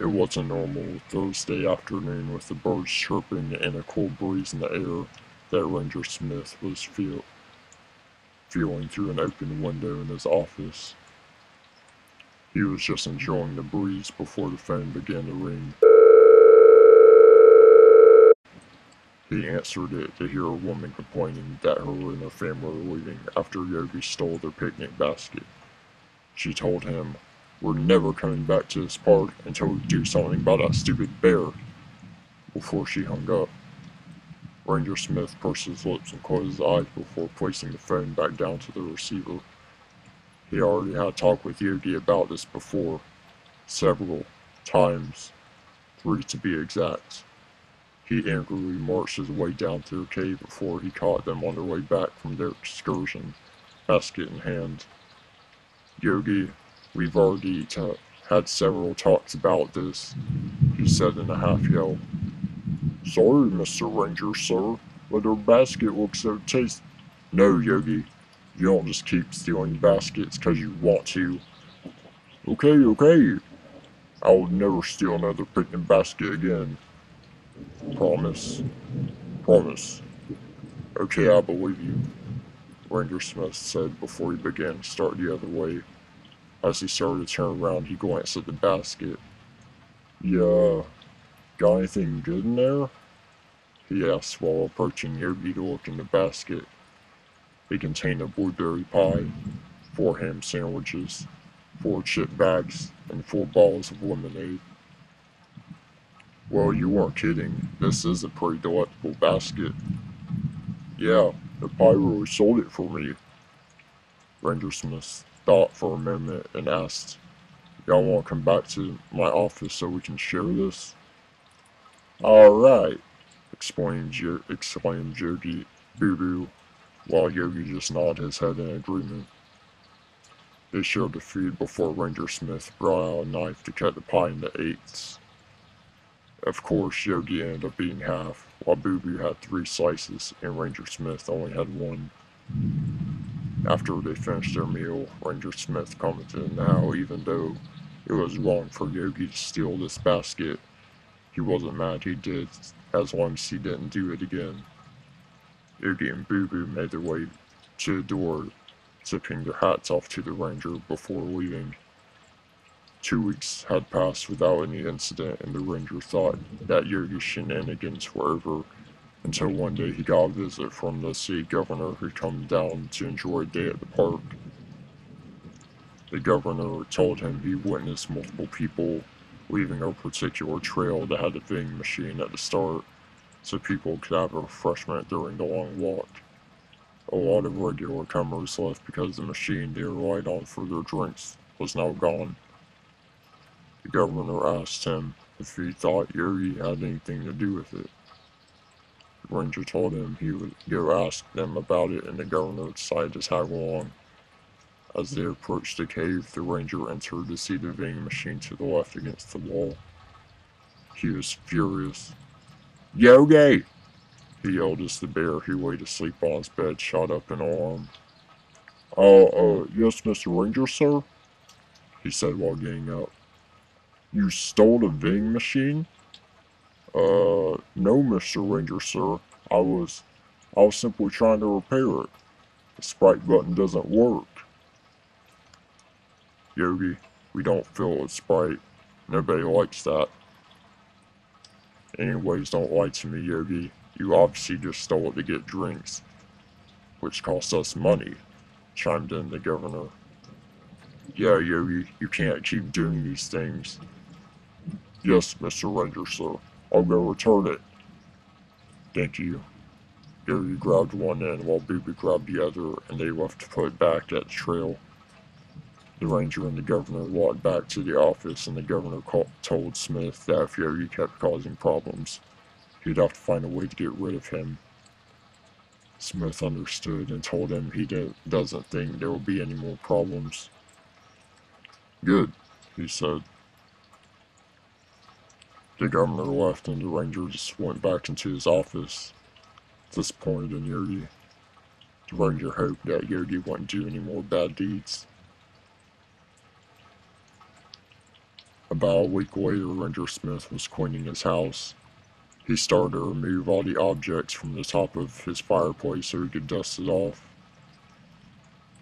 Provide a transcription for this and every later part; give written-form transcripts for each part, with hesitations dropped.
It was a normal Thursday afternoon with the birds chirping and a cool breeze in the air that Ranger Smith was feeling through an open window in his office. He was just enjoying the breeze before the phone began to ring. He answered it to hear a woman complaining that her and her family were leaving after Yogi stole their picnic basket. She told him, "We're never coming back to this park until we do something about that stupid bear," before she hung up. Ranger Smith pursed his lips and closed his eyes before placing the phone back down to the receiver. He already had talked with Yogi about this before, several times, 3 to be exact. He angrily marched his way down to their cave before he caught them on their way back from their excursion, basket in hand. "Yogi, we've already had several talks about this," he said in a half-yell. "Sorry, Mr. Ranger, sir, but our basket looks so tasty." "No, Yogi, you don't just keep stealing baskets 'cause you want to." "Okay, okay, I will never steal another picnic basket again. Promise? Promise." "Okay, I believe you," Ranger Smith said before he began to start the other way. As he started to turn around, he glanced at the basket. "Yeah, got anything good in there?" he asked while approaching Yogi to look in the basket. It contained a blueberry pie, 4 ham sandwiches, 4 chip bags, and 4 bottles of lemonade. "Well, you weren't kidding. This is a pretty delectable basket." "Yeah, the pie really sold it for me." Ranger Smith thought for a moment and asked, "Y'all want to come back to my office so we can share this?" "Alright," exclaimed Yogi Boo-Boo, while Yogi just nodded his head in agreement. They shared the food before Ranger Smith brought out a knife to cut the pie into 8s. Of course, Yogi ended up eating half, while Boo-Boo had 3 slices and Ranger Smith only had 1. After they finished their meal, Ranger Smith commented on how even though it was wrong for Yogi to steal this basket, he wasn't mad he did, as long as he didn't do it again. Yogi and Boo-Boo made their way to the door, tipping their hats off to the Ranger before leaving. 2 weeks had passed without any incident, and the Ranger thought that Yogi's shenanigans were over, until one day he got a visit from the city governor who'd come down to enjoy a day at the park. The governor told him he witnessed multiple people leaving a particular trail that had a vending machine at the start, so people could have a refreshment during the long walk. A lot of regular comers left because the machine they relied on for their drinks was now gone. The governor asked him if he thought Yogi had anything to do with it. The ranger told him he would go ask them about it, and the governor decided to tag along. As they approached the cave, the ranger entered to see the vending machine to the left against the wall. He was furious. "Yogi!" he yelled as the bear who lay asleep on his bed shot up in alarm. Yes, Mr. Ranger, sir," he said while getting up. "You stole the vending machine?" No, Mr. Ranger, sir. I was simply trying to repair it. The Sprite button doesn't work." "Yogi, we don't fill with Sprite. Nobody likes that." "Anyways, don't lie to me, Yogi. You obviously just stole it to get drinks, which cost us money," chimed in the governor. "Yeah, Yogi, you can't keep doing these things." "Yes, Mr. Ranger, sir. I'll go return it." "Thank you." Yogi grabbed one end while Booby grabbed the other, and they left to put it back at the trail. The ranger and the governor walked back to the office, and the governor told Smith that if Yogi kept causing problems, he'd have to find a way to get rid of him. Smith understood and told him he doesn't think there will be any more problems. "Good," he said. The governor left, and the ranger just went back into his office, disappointed in Yogi. The ranger hoped that Yogi wouldn't do any more bad deeds. About a week later, Ranger Smith was cleaning his house. He started to remove all the objects from the top of his fireplace so he could dust it off.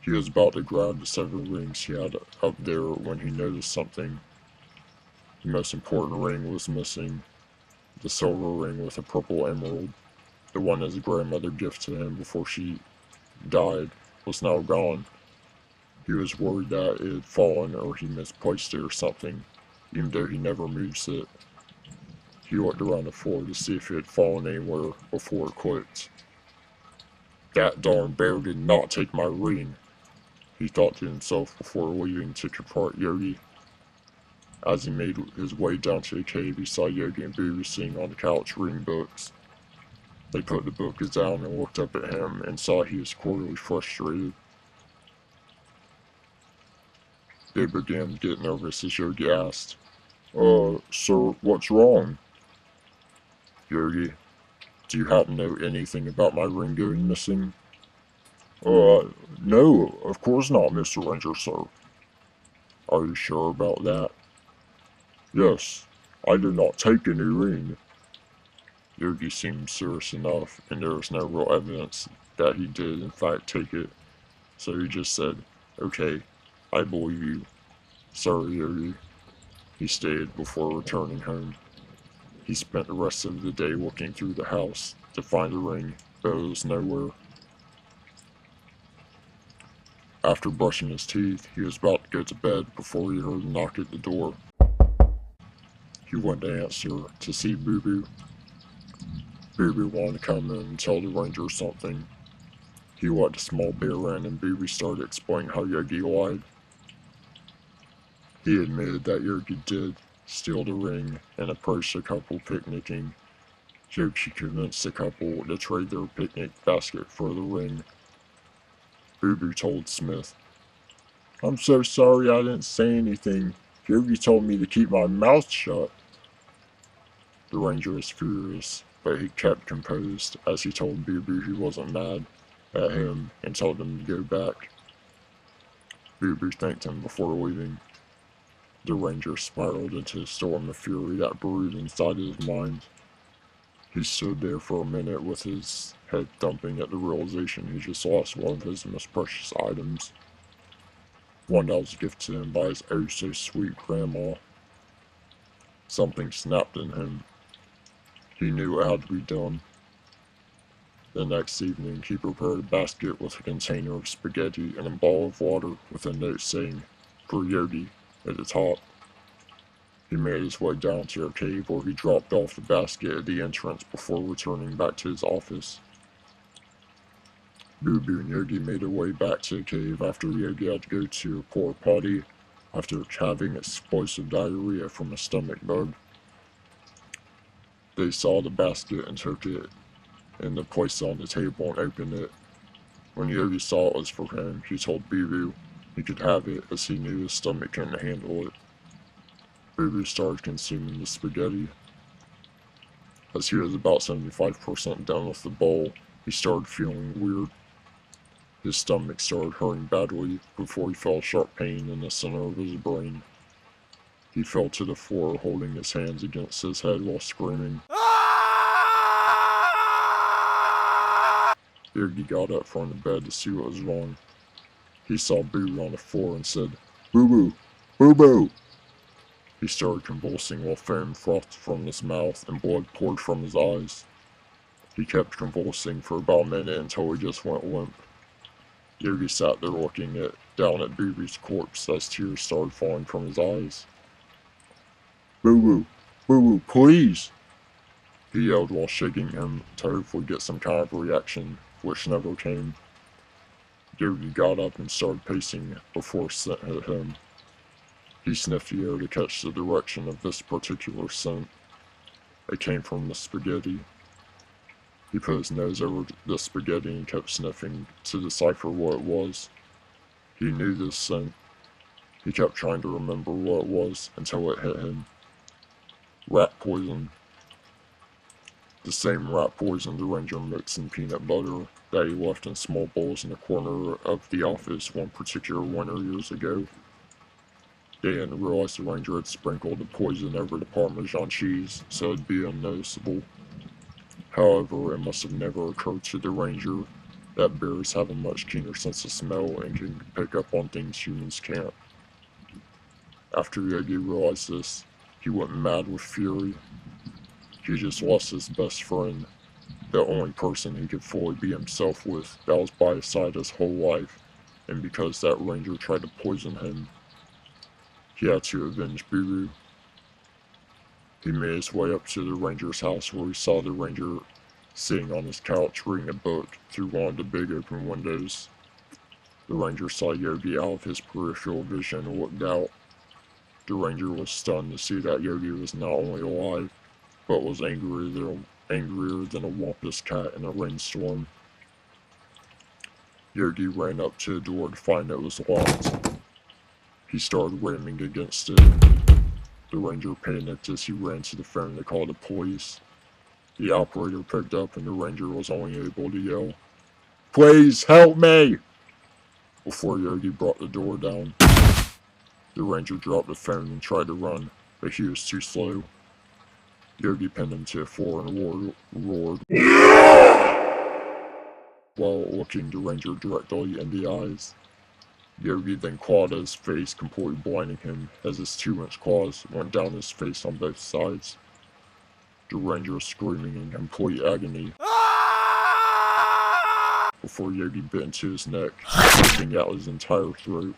He was about to grab the 7 rings he had up there when he noticed something. The most important ring was missing. The silver ring with a purple emerald, the one his grandmother gifted him before she died, was now gone. He was worried that it had fallen or he misplaced it or something, even though he never moves it. He looked around the floor to see if it had fallen anywhere before it clicked. That darn bear did not take my ring, he thought to himself before leaving to confront Yogi. As he made his way down to the cave, he saw Yogi and Boo sitting on the couch reading books. They put the book down and looked up at him and saw he was clearly frustrated. They began to get nervous as Yogi asked, Sir, what's wrong? Yogi, do you happen to know anything about my ring going missing? No, of course not, Mr. Ranger, sir. Are you sure about that? Yes, I did not take any ring. Yogi seemed serious enough, and there was no real evidence that he did in fact take it, so he just said, Okay, I believe you. Sorry, Yogi, he stated before returning home. He spent the rest of the day looking through the house to find the ring, but it was nowhere. After brushing his teeth, he was about to go to bed before he heard a knock at the door. He went to answer to see Boo Boo. Boo Boo wanted to come in and tell the ranger something. He let the small bear in and Boo Boo started explaining how Yogi lied. He admitted that Yogi did steal the ring and approached the couple picnicking. Yogi convinced the couple to trade their picnic basket for the ring. Boo Boo told Smith, I'm so sorry I didn't say anything. Yogi told me to keep my mouth shut. The ranger was furious, but he kept composed as he told Boo Boo he wasn't mad at him and told him to go back. Boo Boo thanked him before leaving. The ranger spiraled into a storm of fury that brewed inside his mind. He stood there for a minute with his head thumping at the realization he just lost one of his most precious items. One that was gifted to him by his oh-so-sweet grandma. Something snapped in him. He knew it had to be done. The next evening, he prepared a basket with a container of spaghetti and a bowl of water with a note saying, For Yogi, at the top. He made his way down to a cave where he dropped off the basket at the entrance before returning back to his office. Boo Boo and Yogi made their way back to the cave after Yogi had to go to a poor potty after having explosive diarrhea from a stomach bug. They saw the basket and took it and then placed it on the table and opened it. When Yogi saw it was for him, he told Boo Boo he could have it as he knew his stomach couldn't handle it. Boo Boo started consuming the spaghetti. As he was about 75% done with the bowl, he started feeling weird. His stomach started hurting badly before he felt sharp pain in the center of his brain. He fell to the floor holding his hands against his head while screaming. Yogi got up from the bed to see what was wrong. He saw Boo Boo on the floor and said, Boo Boo! Boo Boo! He started convulsing while foam frothed from his mouth and blood poured from his eyes. He kept convulsing for about a minute until he just went limp. Yogi sat there looking down at Boo Boo's corpse as tears started falling from his eyes. Boo Boo! Boo Boo, please! He yelled while shaking him to hopefully get some kind of reaction, which never came. Yogi got up and started pacing before scent hit him. He sniffed the air to catch the direction of this particular scent. It came from the spaghetti. He put his nose over the spaghetti and kept sniffing to decipher what it was. He knew this scent. He kept trying to remember what it was until it hit him. Rat poison. The same rat poison the ranger mixed in peanut butter that he left in small bowls in the corner of the office one particular winter years ago. They didn't realize the ranger had sprinkled the poison over the Parmesan cheese, so it'd be unnoticeable. However, it must have never occurred to the ranger that bears have a much keener sense of smell and can pick up on things humans can't. After Yogi realized this, he went mad with fury. He just lost his best friend, the only person he could fully be himself with, that was by his side his whole life, and because that ranger tried to poison him, he had to avenge Buru. He made his way up to the ranger's house where he saw the ranger sitting on his couch reading a book through one of the big open windows. The ranger saw Yogi out of his peripheral vision and looked out. The ranger was stunned to see that Yogi was not only alive, but was angrier than a wampus cat in a rainstorm. Yogi ran up to the door to find it was locked. He started ramming against it. The ranger panicked as he ran to the phone to call the police. The operator picked up and the ranger was only able to yell, "Please help me!" before Yogi brought the door down. The ranger dropped the phone and tried to run, but he was too slow. Yogi pinned him to the floor and roared while looking the ranger directly in the eyes. Yogi then clawed at his face, completely blinding him as his 2-inch claws went down his face on both sides. The ranger was screaming in complete agony before Yogi bit into his neck, ripping out his entire throat.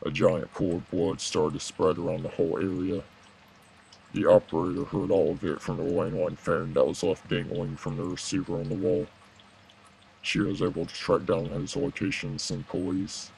A giant pool of blood started to spread around the whole area. The operator heard all of it from the landline phone that was left dangling from the receiver on the wall. She was able to track down his location and send police.